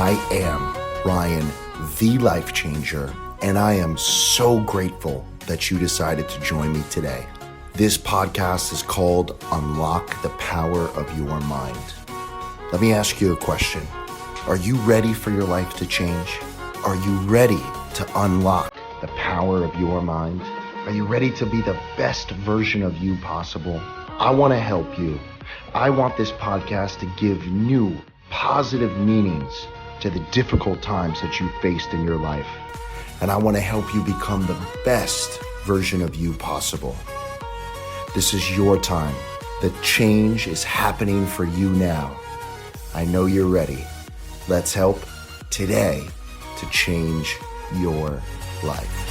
I am Ryan, the Life Changer, and I am so grateful that you decided to join me today. This podcast is called Unlock the Power of Your Mind. Let me ask you a question. Are you ready for your life to change? Are you ready to unlock the power of your mind? Are you ready to be the best version of you possible? I want to help you. I want this podcast to give new, positive meanings to the difficult times that you faced in your life. And I want to help you become the best version of you possible. This is your time. The change is happening for you now. I know you're ready. Let's help today to change your life.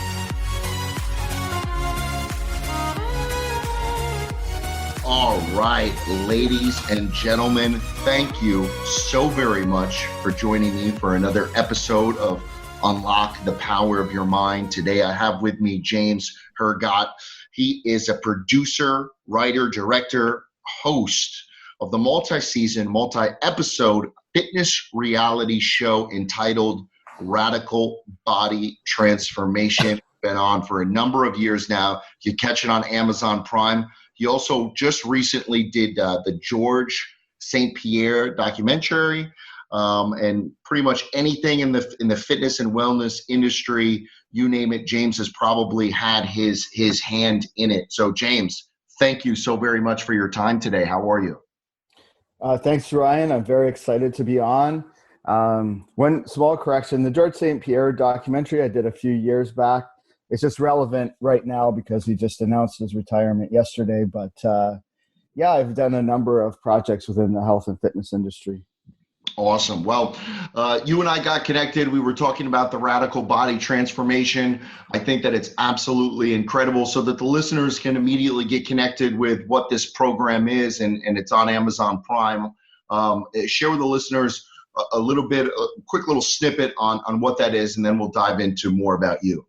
All right, ladies and gentlemen, thank you so very much for joining me for another episode of Unlock the Power of Your Mind. Today I have with me James Hergott. He is a producer, writer, director, host of the multi-season, multi-episode fitness reality show entitled Radical Body Transformation. Been on for a number of years now. You catch it on Amazon Prime. He also just recently did the George St. Pierre documentary, and pretty much anything in the fitness and wellness industry, you name it, James has probably had his hand in it. So James, thank you so very much for your time today. How are you? Thanks, Ryan. I'm very excited to be on. One small correction, the George St. Pierre documentary I did a few years back. It's just relevant right now because he just announced his retirement yesterday. But yeah, I've done a number of projects within the health and fitness industry. Awesome. Well, you and I got connected. We were talking about the radical body transformation. I think that it's absolutely incredible so that the listeners can immediately get connected with what this program is, and it's on Amazon Prime. Share with the listeners a little bit, a quick little snippet on what that is, and then we'll dive into more about you.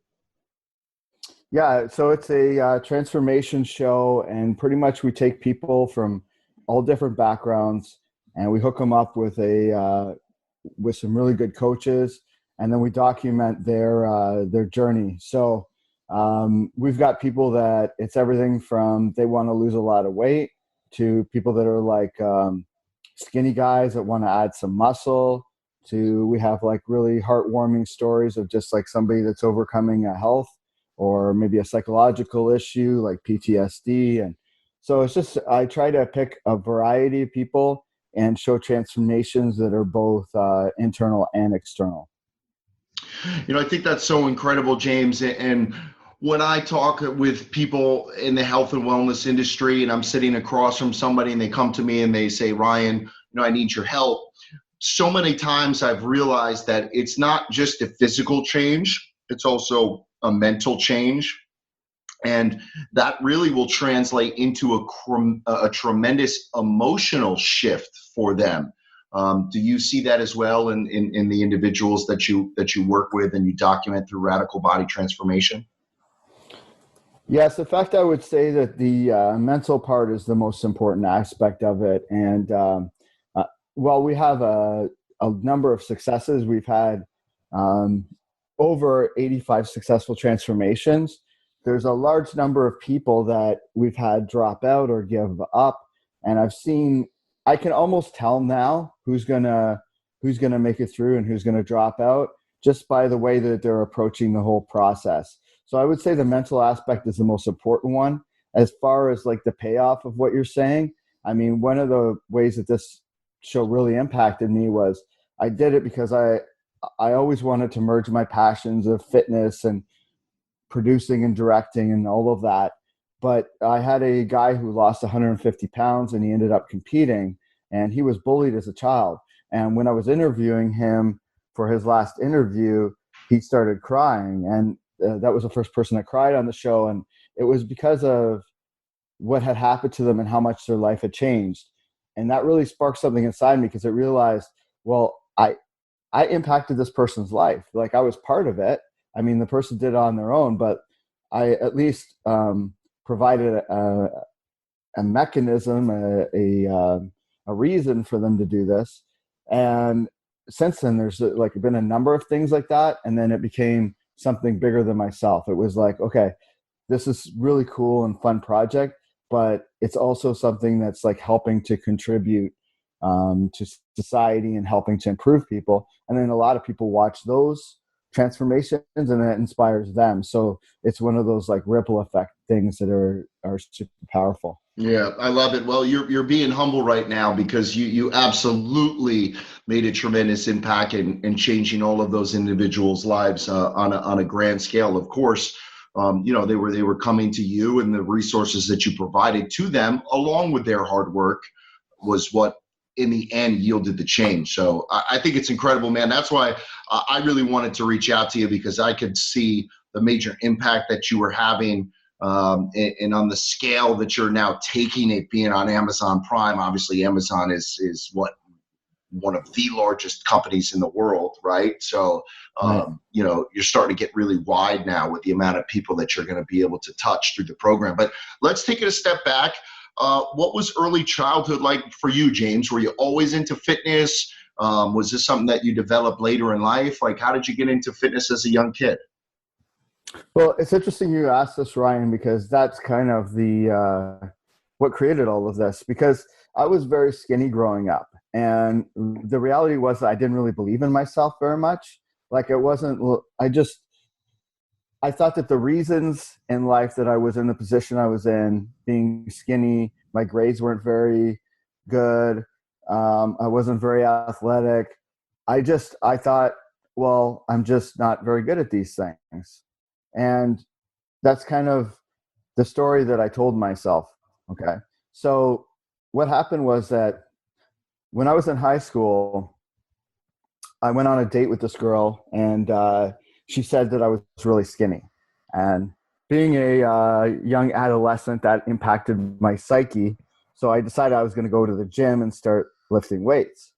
Yeah, so it's a transformation show, and pretty much we take people from all different backgrounds and we hook them up with some really good coaches, and then we document their journey. So we've got people that it's everything from they want to lose a lot of weight to people that are like skinny guys that want to add some muscle, to we have like really heartwarming stories of just like somebody that's overcoming a health or maybe a psychological issue like PTSD. And so it's just, I try to pick a variety of people and show transformations that are both internal and external. You know, I think that's so incredible, James. And when I talk with people in the health and wellness industry, and I'm sitting across from somebody and they come to me and they say, Ryan, I need your help. So many times I've realized that it's not just a physical change, it's also a mental change. And that really will translate into a tremendous emotional shift for them. Do you see that as well in the individuals that you work with and you document through Radical Body Transformation? Yes, in fact, I would say that the mental part is the most important aspect of it. And while we have a number of successes, we've had over 85 successful transformations. There's a large number of people that we've had drop out or give up. And I can almost tell now who's gonna make it through and who's gonna drop out just by the way that they're approaching the whole process. So I would say the mental aspect is the most important one. As far as like the payoff of what you're saying, I mean, one of the ways that this show really impacted me was I did it because I always wanted to merge my passions of fitness and producing and directing and all of that. But I had a guy who lost 150 pounds and he ended up competing, and he was bullied as a child. And when I was interviewing him for his last interview, he started crying. And that was the first person that cried on the show. And it was because of what had happened to them and how much their life had changed. And that really sparked something inside me because I realized, well, I impacted this person's life. Like I was part of it. I mean, the person did it on their own, but I at least provided a mechanism, a reason for them to do this. And since then, there's like been a number of things like that. And then it became something bigger than myself. It was like, okay, this is really cool and fun project, but it's also something that's like helping to contribute to society and helping to improve people. And then a lot of people watch those transformations and it inspires them. So it's one of those like ripple effect things that are super powerful. Yeah, I love it. Well, you're being humble right now because you absolutely made a tremendous impact in changing all of those individuals' lives on a grand scale. Of course, they were coming to you, and the resources that you provided to them, along with their hard work, was what in the end yielded the change. So I think it's incredible, man. That's why I really wanted to reach out to you, because I could see the major impact that you were having. And on the scale that you're now taking it, being on Amazon Prime. Obviously Amazon is one of the largest companies in the world, right? So, Right. you're starting to get really wide now with the amount of people that you're going to be able to touch through the program. But let's take it a step back. What was early childhood like for you, James? Were you always into fitness? Was this something that you developed later in life? Like, how did you get into fitness as a young kid? Well, it's interesting you asked this, Ryan, because that's kind of the what created all of this. Because I was very skinny growing up, and the reality was that I didn't really believe in myself very much. Like it wasn't. I thought that the reasons in life that I was in the position I was in, being skinny, my grades weren't very good. I wasn't very athletic. I thought, well, I'm just not very good at these things. And that's kind of the story that I told myself. Okay. So what happened was that when I was in high school, I went on a date with this girl, and she said that I was really skinny. And being a young adolescent, that impacted my psyche. So I decided I was going to go to the gym and start lifting weights.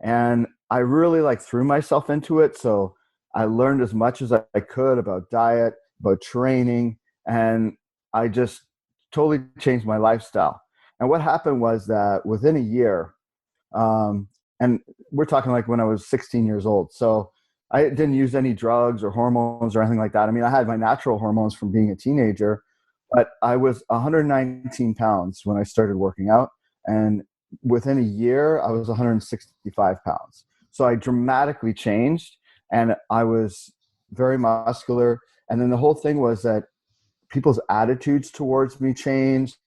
And I really like threw myself into it. So I learned as much as I could about diet, about training, and I just totally changed my lifestyle. And what happened was that within a year, and we're talking like when I was 16 years old. So I didn't use any drugs or hormones or anything like that. I mean, I had my natural hormones from being a teenager, but I was 119 pounds when I started working out. And within a year, I was 165 pounds. So I dramatically changed, and I was very muscular. And then the whole thing was that people's attitudes towards me changed.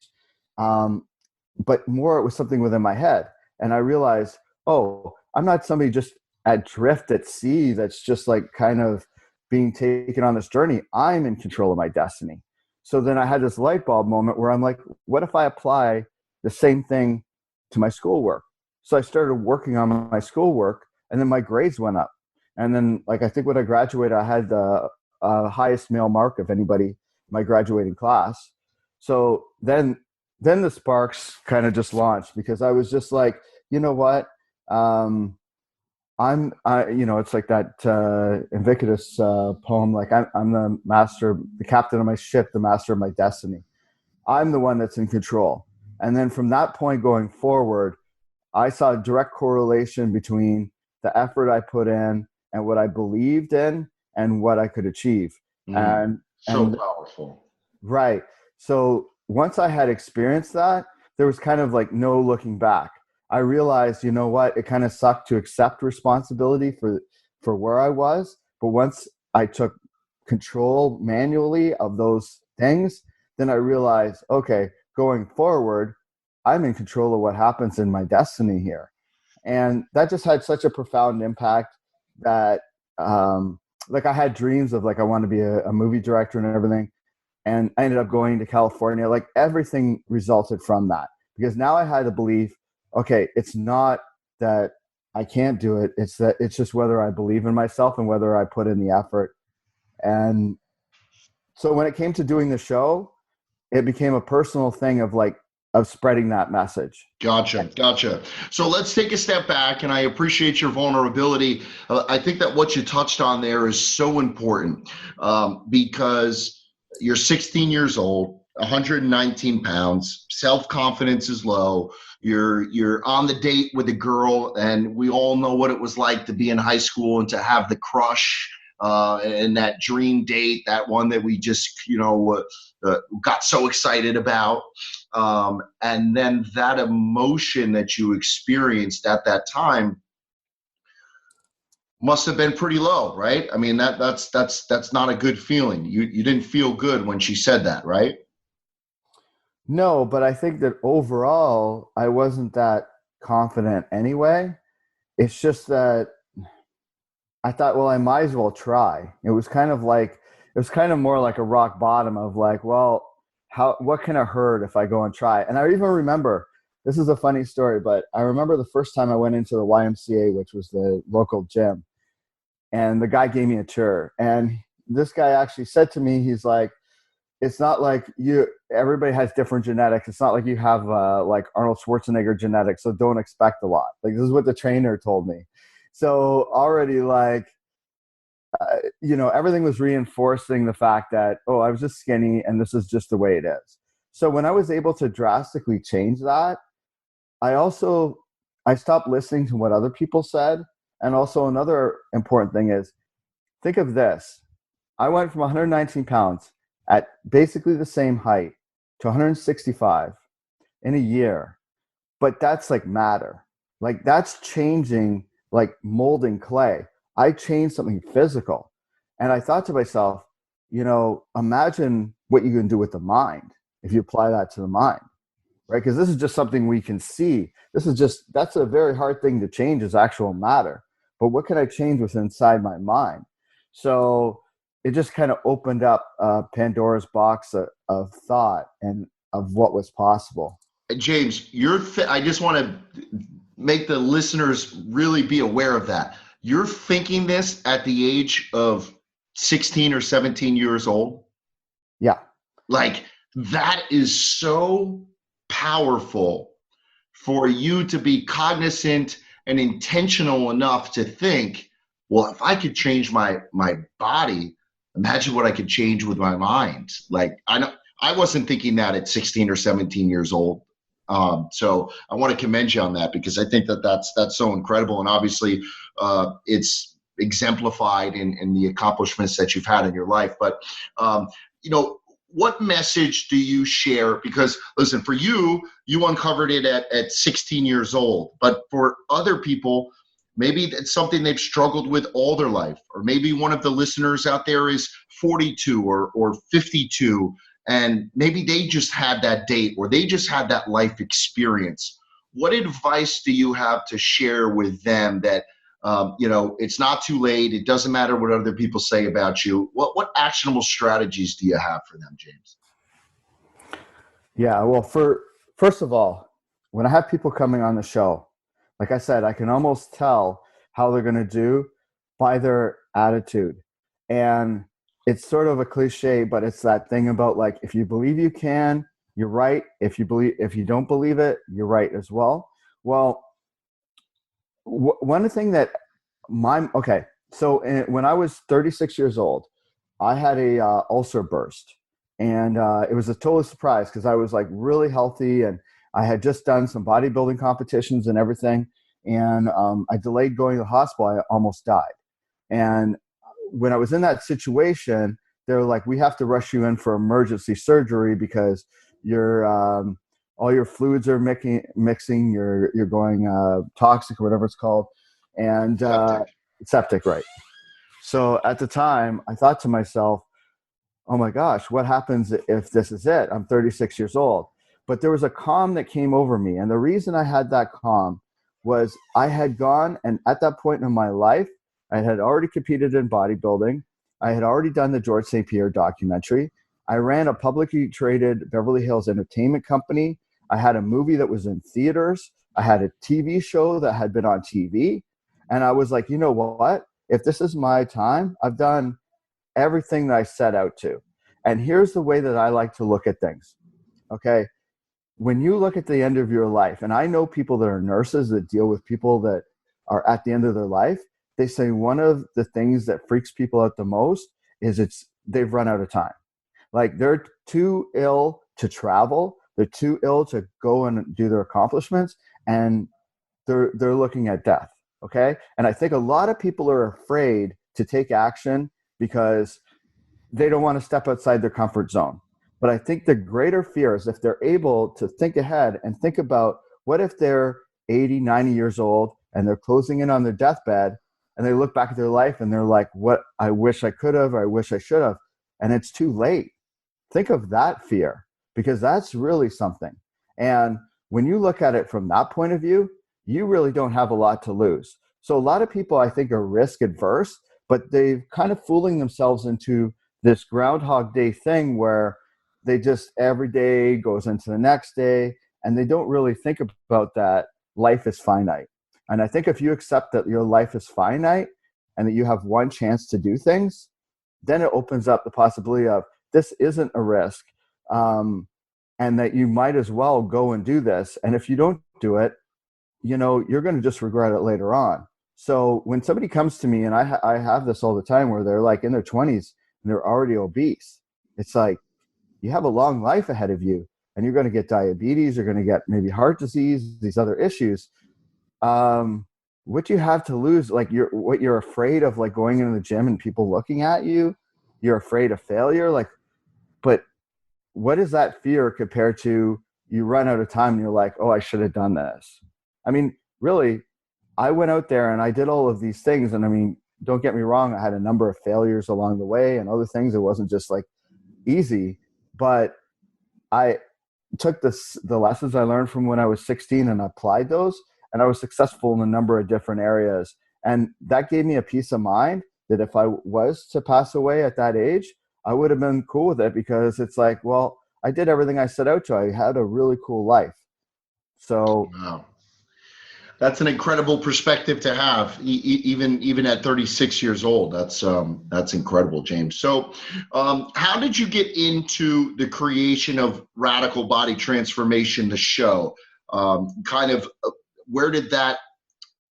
But more, it was something within my head. And I realized, oh, I'm not somebody just adrift at sea that's just like kind of being taken on this journey. I'm in control of my destiny. So then I had this light bulb moment where I'm like, what if I apply the same thing to my schoolwork? So I started working on my schoolwork, and then my grades went up. And then, like, I think when I graduated, I had the highest male mark of anybody in my graduating class. So then the sparks kind of just launched, because I was just like, you know what? It's like that Invictus poem, like I'm the master, the captain of my ship, the master of my destiny. I'm the one that's in control. And then from that point going forward, I saw a direct correlation between the effort I put in and what I believed in and what I could achieve. So powerful. Right. So once I had experienced that, there was kind of like no looking back. I realized, you know what, it kind of sucked to accept responsibility for where I was. But once I took control manually of those things, then I realized, okay, going forward, I'm in control of what happens in my destiny here. And that just had such a profound impact that, like I had dreams of like, I want to be a movie director and everything. And I ended up going to California. Like everything resulted from that, because now I had to believe, okay, it's not that I can't do it. It's that it's just whether I believe in myself and whether I put in the effort. And so when it came to doing the show, it became a personal thing of spreading that message. Gotcha. So let's take a step back, and I appreciate your vulnerability. I think that what you touched on there is so important, because you're 16 years old. 119 pounds, self-confidence is low. You're on the date with a girl, and we all know what it was like to be in high school and to have the crush and that dream date, that one that we just got so excited about, and then that emotion that you experienced at that time must have been pretty low, right? I mean, that's not a good feeling. You didn't feel good when she said that, right? No, but I think that overall, I wasn't that confident anyway. It's just that I thought, well, I might as well try. It was kind of more like a rock bottom of like, well, what can I hurt if I go and try? And I even remember, this is a funny story, but I remember the first time I went into the YMCA, which was the local gym, and the guy gave me a tour. And this guy actually said to me, he's like, it's not like everybody has different genetics. It's not like you have like Arnold Schwarzenegger genetics, so don't expect a lot. Like, this is what the trainer told me. So already, like, everything was reinforcing the fact that, oh, I was just skinny and this is just the way it is. So when I was able to drastically change that, I stopped listening to what other people said. And also another important thing is, think of this. I went from 119 pounds at basically the same height to 165 in a year. But that's like matter. Like, that's changing, like molding clay. I changed something physical. And I thought to myself, imagine what you can do with the mind if you apply that to the mind, right? Because this is just something we can see. That's a very hard thing to change, is actual matter. But what can I change with inside my mind? So it just kind of opened up Pandora's box of thought and of what was possible. James, I just want to make the listeners really be aware of that. You're thinking this at the age of 16 or 17 years old? Yeah. Like, that is so powerful for you to be cognizant and intentional enough to think, well, if I could change my body, imagine what I could change with my mind. Like, I wasn't thinking that at 16 or 17 years old. So I want to commend you on that, because I think that's so incredible. And obviously it's exemplified in the accomplishments that you've had in your life. But, what message do you share? Because listen, for you uncovered it at 16 years old, but for other people, maybe it's something they've struggled with all their life, or maybe one of the listeners out there is 42 or 52, and maybe they just had that date, or they just had that life experience. What advice do you have to share with them that, it's not too late, it doesn't matter what other people say about you? What actionable strategies do you have for them, James? Yeah, well, first of all, when I have people coming on the show, like I said, I can almost tell how they're going to do by their attitude. And it's sort of a cliche, but it's that thing about, like, if you believe you can, you're right. If you don't believe it, you're right as well. Well, one thing that when I was 36 years old, I had a ulcer burst, and it was a total surprise because I was like really healthy, and I had just done some bodybuilding competitions and everything, and I delayed going to the hospital. I almost died. And when I was in that situation, they were like, "We have to rush you in for emergency surgery because you're all your fluids are mixing. You're going toxic or whatever it's called." And septic, right? So at the time, I thought to myself, "Oh my gosh, what happens if this is it? I'm 36 years old." But there was a calm that came over me, and the reason I had that calm was I had gone, and at that point in my life, I had already competed in bodybuilding. I had already done the George St. Pierre documentary. I ran a publicly traded Beverly Hills entertainment company. I had a movie that was in theaters. I had a TV show that had been on TV. And I was like, you know what? If this is my time, I've done everything that I set out to. And here's the way that I like to look at things. Okay. When you look at the end of your life, and I know people that are nurses that deal with people that are at the end of their life, they say one of the things that freaks people out the most is they've run out of time. Like, they're too ill to travel. They're too ill to go and do their accomplishments, and they're looking at death. Okay. And I think a lot of people are afraid to take action because they don't want to step outside their comfort zone. But I think the greater fear is if they're able to think ahead and think about what if they're 80, 90 years old and they're closing in on their deathbed and they look back at their life and they're like, what I wish I could have, or I wish I should have, and it's too late. Think of that fear, because that's really something. And when you look at it from that point of view, you really don't have a lot to lose. So a lot of people, I think, are risk adverse, but they've kind of fooling themselves into this Groundhog Day thing where they just every day goes into the next day, and they don't really think about that life is finite. And I think if you accept that your life is finite and that you have one chance to do things, then it opens up the possibility of this isn't a risk, and that you might as well go and do this. And if you don't do it, you're going to just regret it later on. So when somebody comes to me, and I have this all the time where they're like in their 20s and they're already obese, it's like, you have a long life ahead of you, and you're going to get diabetes, you're going to get maybe heart disease, these other issues. What you have to lose, like what you're afraid of, like going into the gym and people looking at you, you're afraid of failure. Like, but what is that fear compared to you run out of time and you're like, oh, I should have done this. I mean, really, I went out there and I did all of these things. And I mean, don't get me wrong, I had a number of failures along the way and other things. It wasn't just like easy, but I took the lessons I learned from when I was 16 and applied those, and I was successful in a number of different areas. And that gave me a peace of mind that if I was to pass away at that age, I would have been cool with it, because it's like, well, I did everything I set out to. I had a really cool life. So wow. That's an incredible perspective to have, even at 36 years old. That's incredible, James. So, how did you get into the creation of Radical Body Transformation, the show? Where did that?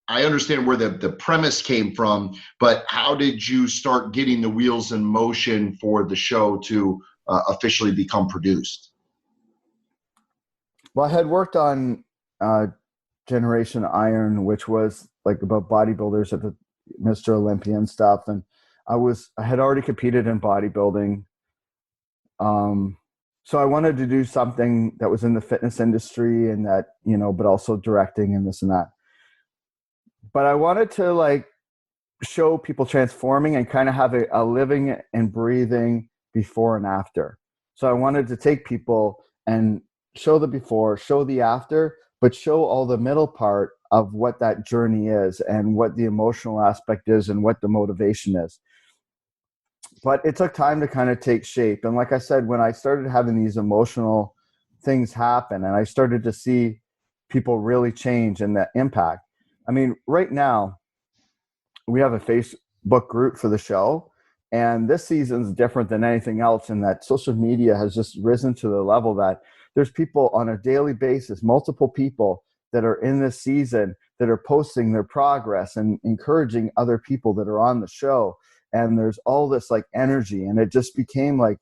I understand where the premise came from, but how did you start getting the wheels in motion for the show to officially become produced? Well, I had worked on Generation Iron, which was like about bodybuilders at the Mr. Olympia and stuff. And I had already competed in bodybuilding. So I wanted to do something that was in the fitness industry and that, but also directing and this and that. But I wanted to like show people transforming and kind of have a living and breathing before and after. So I wanted to take people and show the before, show the after, but show all the middle part of what that journey is and what the emotional aspect is and what the motivation is. But it took time to kind of take shape. And like I said, when I started having these emotional things happen and I started to see people really change and that impact. I mean, right now we have a Facebook group for the show, and this season is different than anything else in that social media has just risen to the level that there's people on a daily basis, multiple people that are in this season that are posting their progress and encouraging other people that are on the show. And there's all this like energy, and it just became like,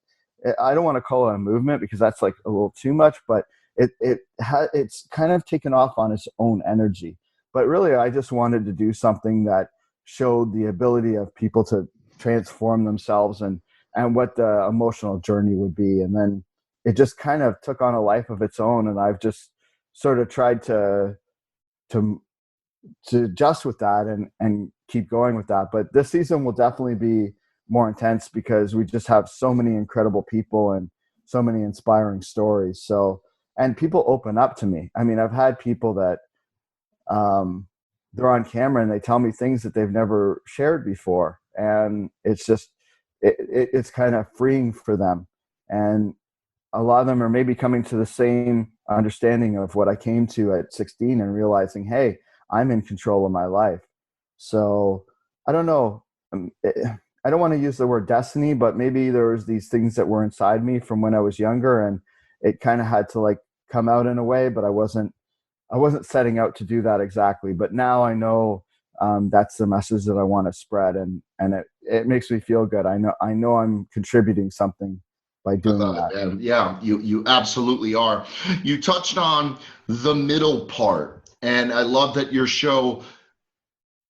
I don't want to call it a movement because that's like a little too much, but it's kind of taken off on its own energy. But really, I just wanted to do something that showed the ability of people to transform themselves and what the emotional journey would be. And then it just kind of took on a life of its own. And I've just sort of tried to adjust with that and keep going with that. But this season will definitely be more intense because we just have so many incredible people and so many inspiring stories. So, and people open up to me. I mean, I've had people that they're on camera and they tell me things that they've never shared before. And it's just, it's kind of freeing for them. And a lot of them are maybe coming to the same understanding of what I came to at 16 and realizing, hey, I'm in control of my life. So I don't know. I don't want to use the word destiny, but maybe there was these things that were inside me from when I was younger, and it kind of had to like come out in a way, but I wasn't setting out to do that exactly. But now I know that's the message that I want to spread, and it makes me feel good. I know I'm contributing something by I doing love it, that. man. Yeah, you absolutely are. You touched on the middle part, and I love that your show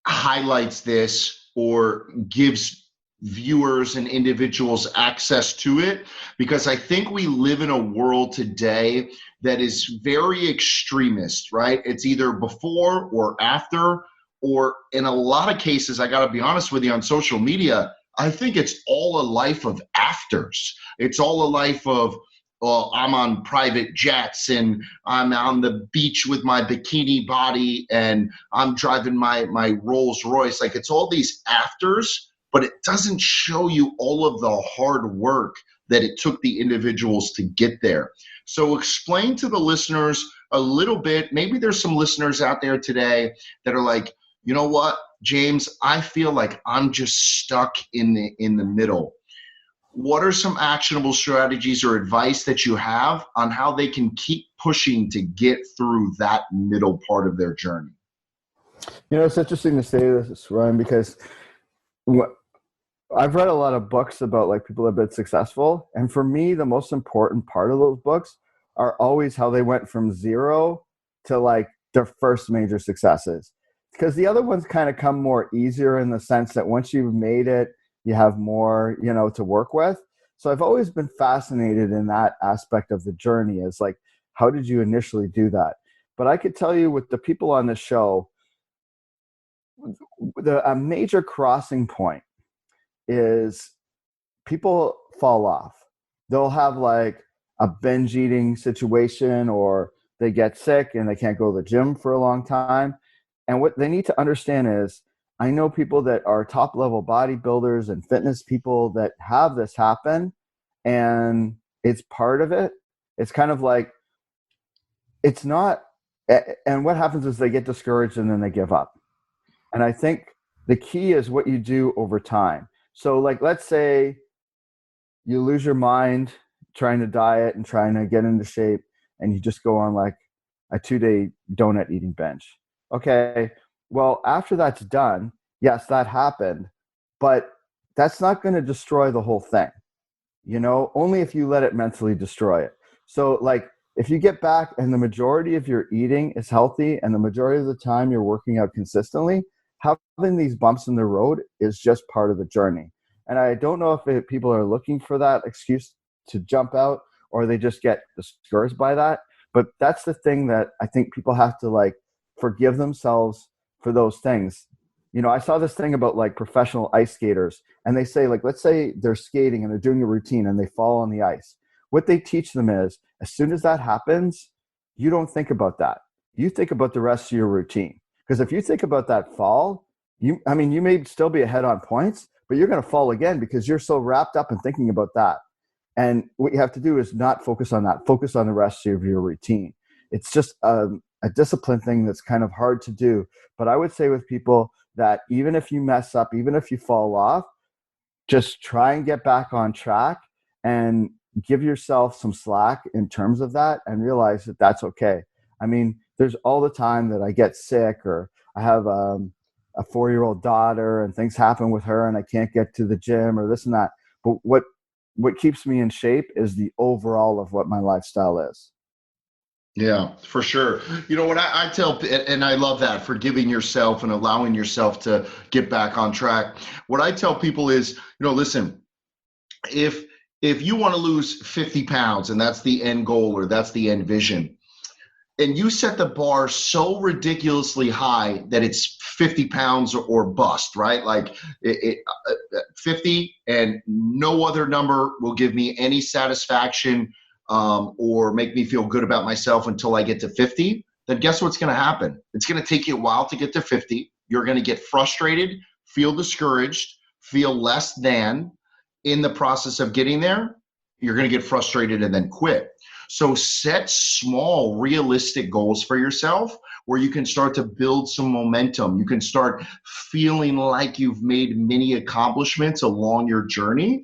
highlights this or gives viewers and individuals access to it, because I think we live in a world today that is very extremist, right? It's either before or after, or in a lot of cases, I got to be honest with you, on social media, I think it's all a life of afters. It's all a life of, well, I'm on private jets and I'm on the beach with my bikini body and I'm driving my Rolls Royce. Like, it's all these afters, but it doesn't show you all of the hard work that it took the individuals to get there. So explain to the listeners a little bit. Maybe there's some listeners out there today that are like, you know what, James, I feel like I'm just stuck in the middle. What are some actionable strategies or advice that you have on how they can keep pushing to get through that middle part of their journey? It's interesting to say this, Ryan, because I've read a lot of books about like people that have been successful. And for me, the most important part of those books are always how they went from zero to like their first major successes. Because the other ones kind of come more easier in the sense that once you've made it, you have more, to work with. So I've always been fascinated in that aspect of the journey, is like, how did you initially do that? But I could tell you with the people on the show, a major crossing point is people fall off. They'll have like a binge eating situation, or they get sick and they can't go to the gym for a long time. And what they need to understand is, I know people that are top level bodybuilders and fitness people that have this happen, and it's part of it. It's kind of like, it's not, and what happens is they get discouraged and then they give up. And I think the key is what you do over time. So like, let's say you lose your mind trying to diet and trying to get into shape, and you just go on like a 2-day donut eating binge. Okay, well, after that's done, yes, that happened, but that's not going to destroy the whole thing, only if you let it mentally destroy it. So like, if you get back and the majority of your eating is healthy and the majority of the time you're working out consistently, having these bumps in the road is just part of the journey. And I don't know if people are looking for that excuse to jump out, or they just get discouraged by that. But that's the thing that I think people have to like forgive themselves for those things. I saw this thing about like professional ice skaters, and they say, like, let's say they're skating and they're doing a routine and they fall on the ice. What they teach them is, as soon as that happens, you don't think about that. You think about the rest of your routine. Because if you think about that fall, you may still be ahead on points, but you're going to fall again because you're so wrapped up in thinking about that. And what you have to do is not focus on that. Focus on the rest of your routine. It's just a discipline thing that's kind of hard to do. But I would say with people that even if you mess up, even if you fall off, just try and get back on track and give yourself some slack in terms of that, and realize that that's okay. There's all the time that I get sick, or I have a 4-year-old daughter and things happen with her and I can't get to the gym or this and that. But what keeps me in shape is the overall of what my lifestyle is. Yeah, for sure. You know what I tell, and I love that, forgiving yourself and allowing yourself to get back on track. What I tell people is, listen, if you want to lose 50 pounds and that's the end goal or that's the end vision, and you set the bar so ridiculously high that it's 50 pounds or bust, right? Like 50 and no other number will give me any satisfaction or make me feel good about myself until I get to 50, then guess what's going to happen? It's going to take you a while to get to 50. You're going to get frustrated, feel discouraged, feel less than. In the process of getting there, you're going to get frustrated and then quit. So set small, realistic goals for yourself where you can start to build some momentum. You can start feeling like you've made many accomplishments along your journey.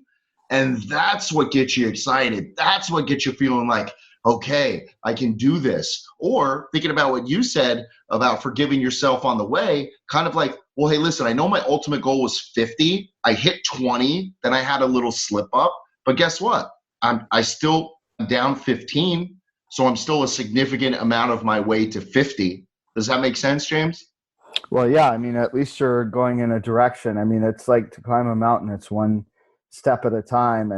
And that's what gets you excited. That's what gets you feeling like, okay, I can do this. Or thinking about what you said about forgiving yourself on the way, kind of like, well, hey, listen, I know my ultimate goal was 50. I hit 20, then I had a little slip up. But guess what? I still down 15, so I'm still a significant amount of my way to 50. Does that make sense, James? Well, yeah, I mean, at least you're going in a direction. I mean, it's like to climb a mountain, it's one step at a time.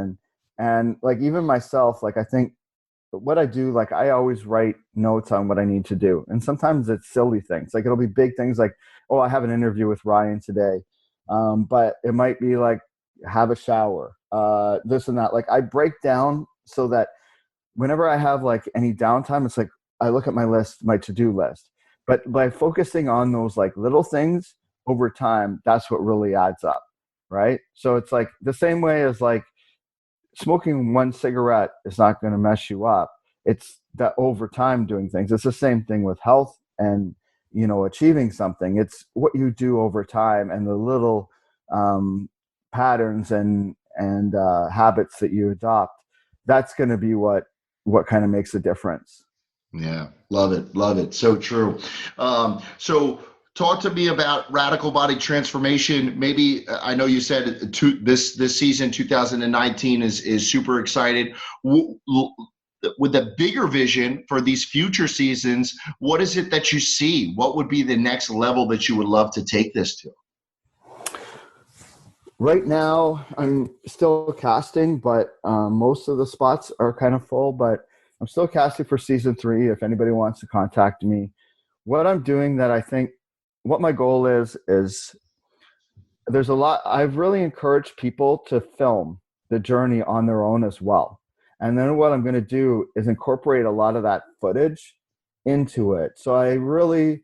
And like even myself, like I think what I do, like I always write notes on what I need to do. And sometimes it's silly things. Like it'll be big things like, oh, I have an interview with Ryan today. But it might be like have a shower, this and that. Like I break down so that whenever I have like any downtime, it's like I look at my list, my to-do list. But by focusing on those like little things over time, that's what really adds up, right? So it's like the same way as like smoking one cigarette is not going to mess you up. It's that over time doing things. It's the same thing with health and achieving something. It's what you do over time and the little patterns and habits that you adopt. That's going to be what kind of makes a difference. Yeah, love it, love it. So true. So talk to me about radical body transformation. Maybe I know you said this season 2019 is super excited. With a bigger vision for these future seasons, what is it that you see? What would be the next level that you would love to take this to? Right now, I'm still casting, but most of the spots are kind of full. But I'm still casting for season 3. If anybody wants to contact me, what I'm doing that I think what my goal is there's a lot. I've really encouraged people to film the journey on their own as well. And then what I'm going to do is incorporate a lot of that footage into it. So I really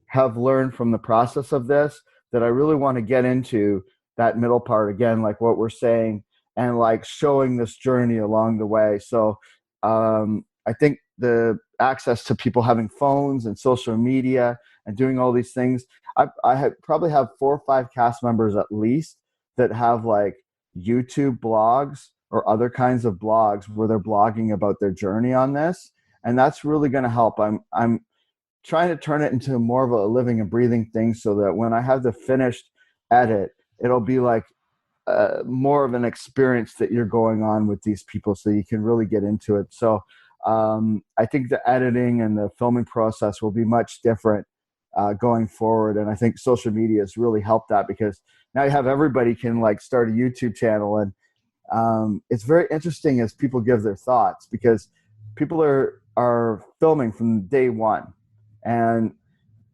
have learned from the process of this that I really want to get into that middle part again, like what we're saying, and like showing this journey along the way. So I think the access to people having phones and social media and doing all these things, probably have 4 or 5 cast members at least that have like YouTube blogs or other kinds of blogs where they're blogging about their journey on this, and that's really going to help. I'm trying to turn it into more of a living and breathing thing so that when I have the finished edit, it'll be like more of an experience that you're going on with these people so you can really get into it. So I think the editing and the filming process will be much different going forward. And I think social media has really helped that because now you have everybody can like start a YouTube channel. And it's very interesting as people give their thoughts because people are filming from day one. And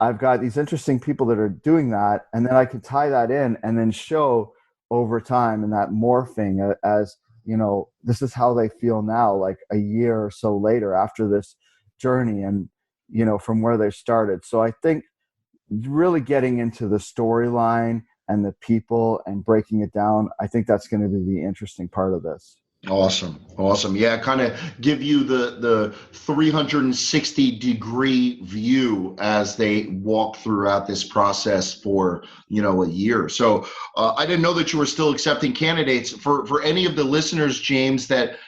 I've got these interesting people that are doing that. And then I can tie that in and then show over time and that morphing as, this is how they feel now, like a year or so later after this journey and, from where they started. So I think really getting into the storyline and the people and breaking it down, I think that's going to be the interesting part of this. Awesome. Yeah, kind of give you the 360-degree view as they walk throughout this process for a year. So I didn't know that you were still accepting candidates for any of the listeners, James, that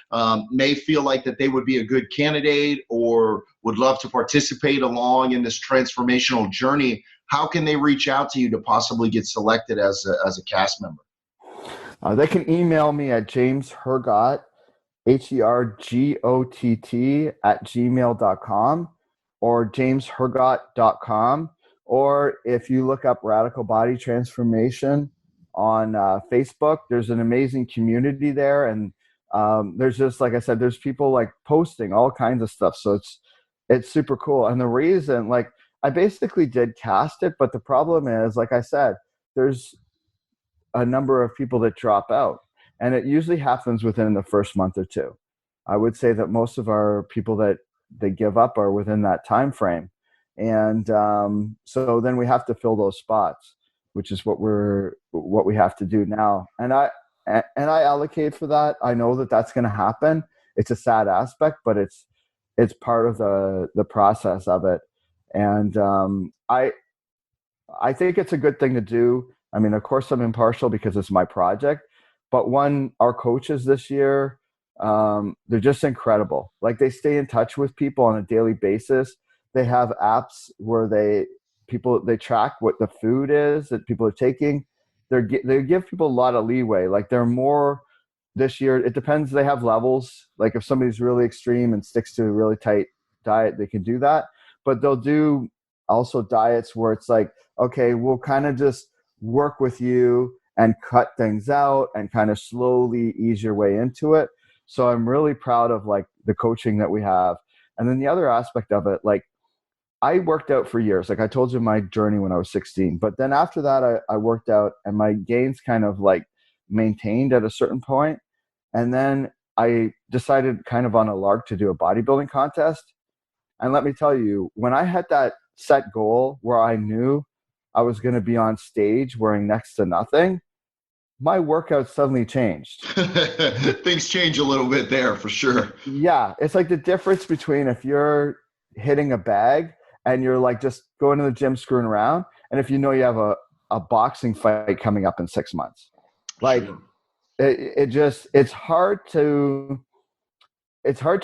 may feel like that they would be a good candidate or would love to participate along in this transformational journey. How can they reach out to you to possibly get selected as a cast member? They can email me at James Hergott, HERGOTT @gmail.com or jameshergott.com. Or if you look up Radical Body Transformation on Facebook, there's an amazing community there. And there's just, like I said, there's people like posting all kinds of stuff. So it's super cool. And the reason, like, I basically did cast it, but the problem is, like I said, there's a number of people that drop out, and it usually happens within the first month or two. I would say that most of our people that they give up are within that time frame, and so then we have to fill those spots, which is what we have to do now. And I allocate for that. I know that that's going to happen. It's a sad aspect, but it's part of the process of it. And I think it's a good thing to do. I mean, of course, I'm impartial because it's my project. But our coaches this year, they're just incredible. Like they stay in touch with people on a daily basis. They have apps where they track what the food is that people are taking. They give people a lot of leeway. Like they're more this year, it depends. They have levels. Like if somebody's really extreme and sticks to a really tight diet, they can do that. But they'll do also diets where it's like, okay, we'll kind of just work with you and cut things out and kind of slowly ease your way into it. So I'm really proud of like the coaching that we have. And then the other aspect of it, like I worked out for years. Like I told you my journey when I was 16. But then after that, I worked out and my gains kind of like maintained at a certain point. And then I decided kind of on a lark to do a bodybuilding contest. And let me tell you, when I had that set goal where I knew I was going to be on stage wearing next to nothing, my workout suddenly changed. Things change a little bit there for sure. Yeah. It's like the difference between if you're hitting a bag and you're like just going to the gym screwing around, and if you know you have a boxing fight coming up in 6 months. Like Sure. it's hard to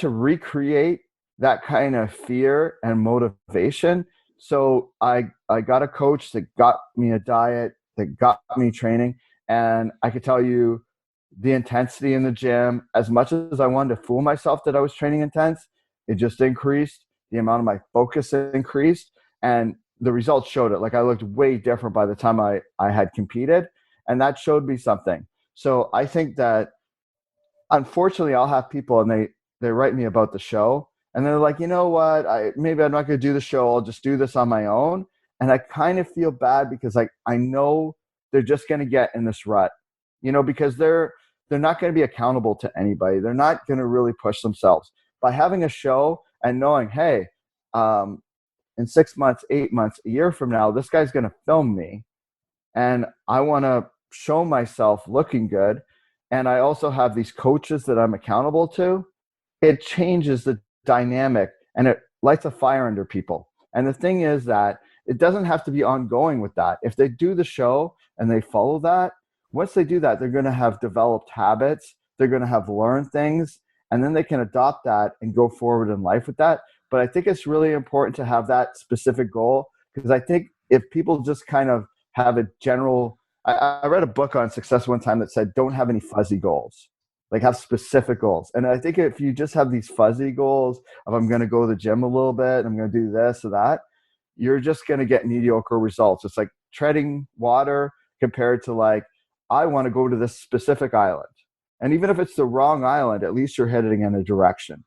recreate that kind of fear and motivation. So I got a coach that got me a diet, that got me training, and I could tell you the intensity in the gym, as much as I wanted to fool myself that I was training intense, it just increased. The amount of my focus increased, and the results showed it. Like I looked way different by the time I had competed, and that showed me something. So I think that unfortunately I'll have people and they write me about the show and they're like, you know what, maybe I'm not going to do the show. I'll just do this on my own. And I kind of feel bad because like I know they're just going to get in this rut, because they're not going to be accountable to anybody. They're not going to really push themselves by having a show and knowing, hey, in 6 months, 8 months, a year from now, this guy's going to film me and I want to show myself looking good. And I also have these coaches that I'm accountable to. It changes the dynamic and it lights a fire under people. And the thing is that it doesn't have to be ongoing with that. If they do the show and they follow that, once they do that, they're going to have developed habits. They're going to have learned things, and then they can adopt that and go forward in life with that. But I think it's really important to have that specific goal, because I think if people just kind of have a general, I read a book on success one time that said, don't have any fuzzy goals, like have specific goals. And I think if you just have these fuzzy goals of I'm going to go to the gym a little bit, I'm going to do this or that, you're just going to get mediocre results. It's like treading water compared to like, I want to go to this specific island. And even if it's the wrong island, at least you're heading in a direction.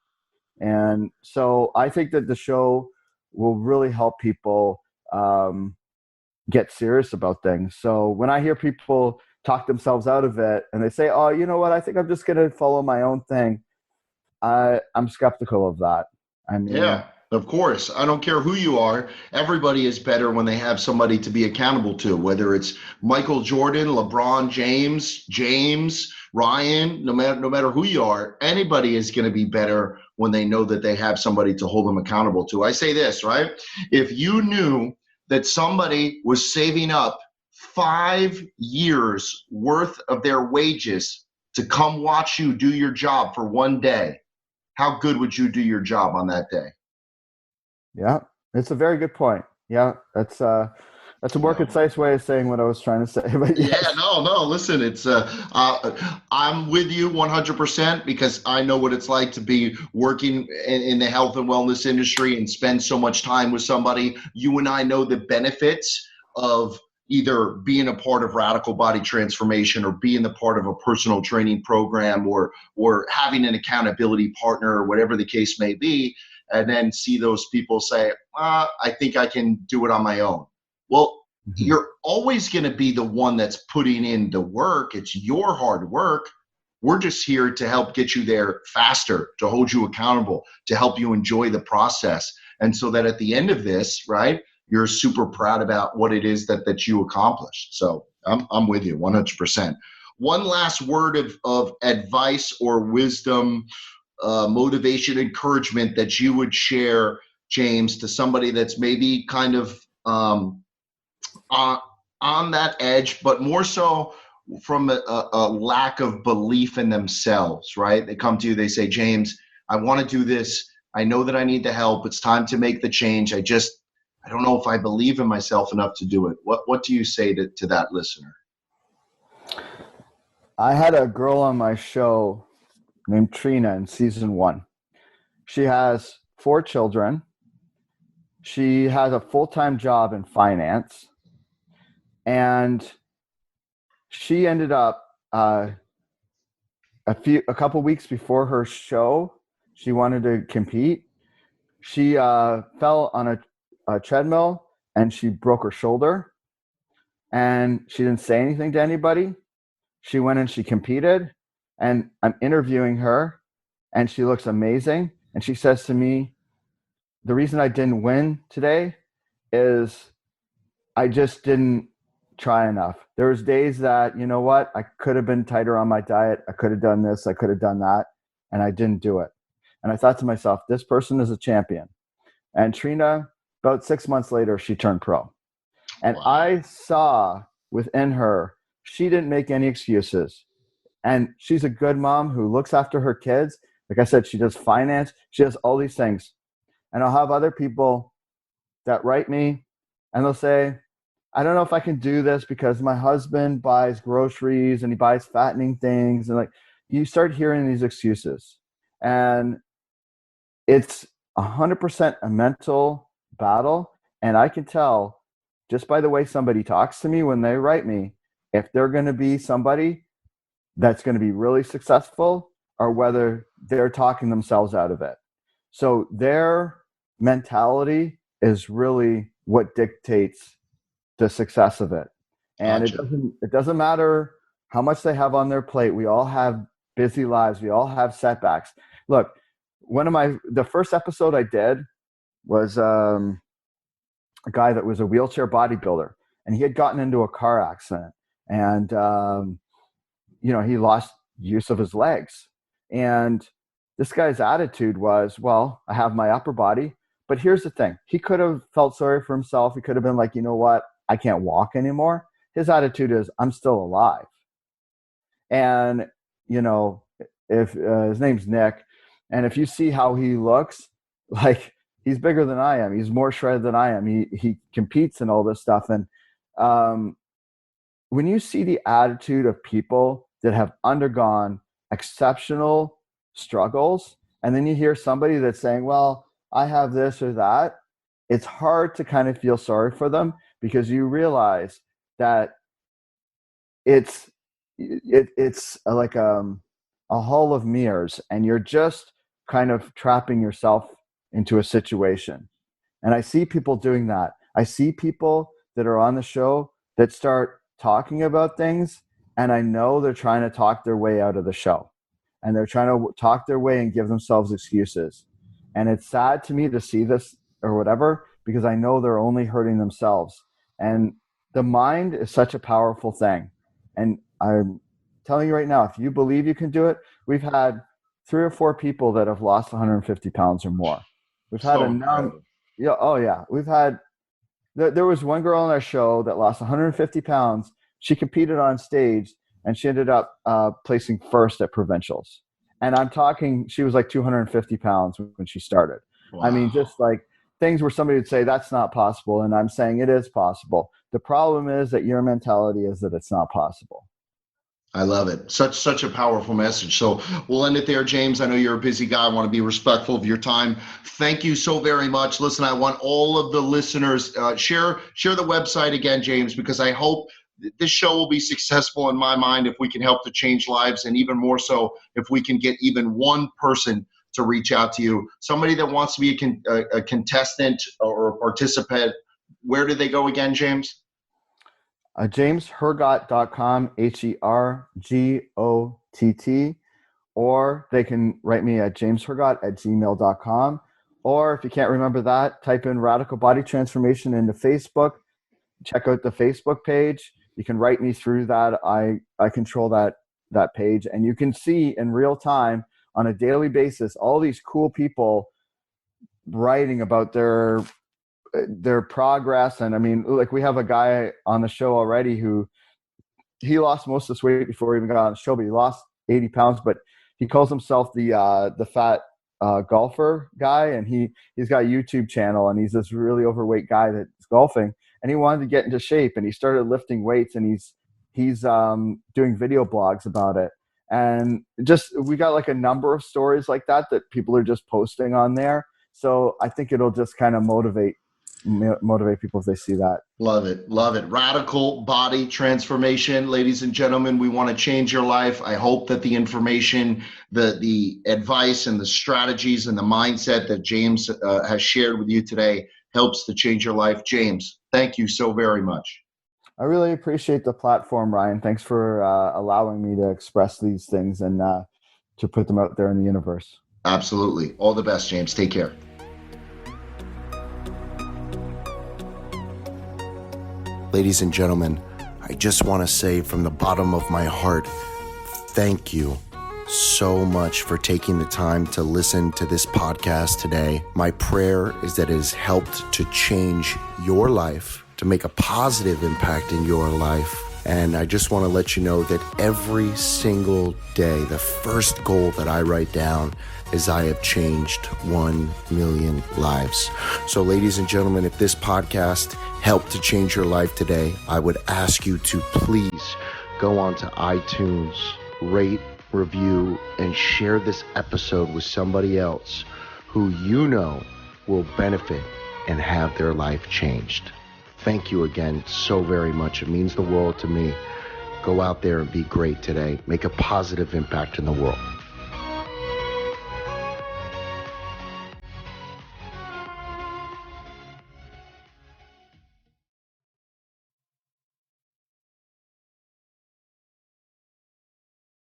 And so I think that the show will really help people get serious about things. So when I hear people talk themselves out of it and they say, oh, you know what, I think I'm just going to follow my own thing, I'm skeptical of that. I mean, Yeah, of course. I don't care who you are. Everybody is better when they have somebody to be accountable to, whether it's Michael Jordan, LeBron James, Ryan, no matter who you are, anybody is going to be better when they know that they have somebody to hold them accountable to. I say this, right? If you knew that somebody was saving up 5 years worth of their wages to come watch you do your job for one day, how good would you do your job on that day? yeah, it's a very good point. Yeah, that's a more concise way of saying what I was trying to say. But yes. Yeah, no. Listen, it's I'm with you 100% because I know what it's like to be working in the health and wellness industry and spend so much time with somebody. You and I know the benefits of either being a part of radical body transformation or being the part of a personal training program or having an accountability partner or whatever the case may be, and then see those people say, I think I can do it on my own. Well, you're always going to be the one that's putting in the work. It's your hard work. We're just here to help get you there faster, to hold you accountable, to help you enjoy the process. And so that at the end of this, right, you're super proud about what it is that you accomplished. So I'm with you 100%. One last word of advice or wisdom, motivation, encouragement that you would share, James, to somebody that's maybe kind of on that edge, but more so from a lack of belief in themselves, right? They come to you, they say, James, I want to do this. I know that I need the help. It's time to make the change. I don't know if I believe in myself enough to do it. What do you say to that listener? I had a girl on my show named Trina in season 1. She has 4 children. She has a full-time job in finance, and she ended up a couple weeks before her show. She wanted to compete. She fell on a treadmill and she broke her shoulder. And she didn't say anything to anybody. She went and she competed. And I'm interviewing her, and she looks amazing. And she says to me, "The reason I didn't win today is I just didn't try enough. There was days that, you know what, I could have been tighter on my diet. I could have done this. I could have done that. And I didn't do it." And I thought to myself, this person is a champion. And Trina, about 6 months later, she turned pro. And Wow. I saw within her, she didn't make any excuses. And she's a good mom who looks after her kids. Like I said, she does finance. She does all these things. And I'll have other people that write me, and they'll say, "I don't know if I can do this because my husband buys groceries and he buys fattening things." And like, you start hearing these excuses. And it's 100% a mental battle. And I can tell just by the way somebody talks to me when they write me, if they're going to be somebody that's going to be really successful or whether they're talking themselves out of it. So their mentality is really what dictates the success of it. And Gotcha. it doesn't matter how much they have on their plate. We all have busy lives. We all have setbacks. Look, the first episode I did was a guy that was a wheelchair bodybuilder, and he had gotten into a car accident, and he lost use of his legs. And this guy's attitude was, well, I have my upper body, but here's the thing. He could have felt sorry for himself. He could have been like, you know what? I can't walk anymore. His attitude is, I'm still alive. And, if his name's Nick, and if you see how he looks, like, he's bigger than I am. He's more shredded than I am. He competes and all this stuff. And when you see the attitude of people that have undergone exceptional struggles, and then you hear somebody that's saying, well, I have this or that, it's hard to kind of feel sorry for them, because you realize that it's like a hall of mirrors, and you're just kind of trapping yourself into a situation. And I see people doing that. I see people that are on the show that start talking about things, and I know they're trying to talk their way out of the show, and they're trying to talk their way and give themselves excuses. And it's sad to me to see this or whatever, because I know they're only hurting themselves. And the mind is such a powerful thing. And I'm telling you right now, if you believe you can do it, we've had 3 or 4 people that have lost 150 pounds or more. We've had So a number. incredible. Yeah. Oh yeah. There was one girl on our show that lost 150 pounds. She competed on stage, and she ended up placing first at provincials. And I'm talking, she was like 250 pounds when she started. Wow. I mean, just like things where somebody would say that's not possible, and I'm saying it is possible. The problem is that your mentality is that it's not possible. I love it. Such a powerful message. So we'll end it there, James. I know you're a busy guy. I want to be respectful of your time. Thank you so very much. Listen, I want all of the listeners share the website again, James, because I hope this show will be successful in my mind if we can help to change lives, and even more so if we can get even one person to reach out to you. Somebody that wants to be a contestant or a participant. Where do they go again, James? JamesHergott.com, HERGOTT, or they can write me at jameshergott@gmail.com. Or if you can't remember that, type in Radical Body Transformation into Facebook. Check out the Facebook page. You can write me through that. I control that page, and you can see in real time on a daily basis all these cool people writing about their progress. And I mean, like, we have a guy on the show already who he lost most of this weight before he even got on the show, but he lost 80 pounds, but he calls himself the fat golfer guy. And he's got a YouTube channel, and he's this really overweight guy that's golfing, and he wanted to get into shape, and he started lifting weights, and he's He's doing video blogs about it. And just we got like a number of stories like that people are just posting on there. So I think it'll just kind of motivate people if they see that. Love it. Love it. Radical body transformation. Ladies and gentlemen, we want to change your life. I hope that the information, the advice and the strategies and the mindset that James has shared with you today helps to change your life. James, thank you so very much. I really appreciate the platform, Ryan. Thanks for allowing me to express these things and to put them out there in the universe. Absolutely. All the best, James. Take care. Ladies and gentlemen, I just want to say from the bottom of my heart, thank you so much for taking the time to listen to this podcast today. My prayer is that it has helped to change your life, to make a positive impact in your life. And I just want to let you know that every single day, the first goal that I write down is I have changed 1 million lives. So ladies and gentlemen, if this podcast helped to change your life today, I would ask you to please go on to iTunes, rate, review, and share this episode with somebody else who you know will benefit and have their life changed. Thank you again so very much. It means the world to me. Go out there and be great today. Make a positive impact in the world.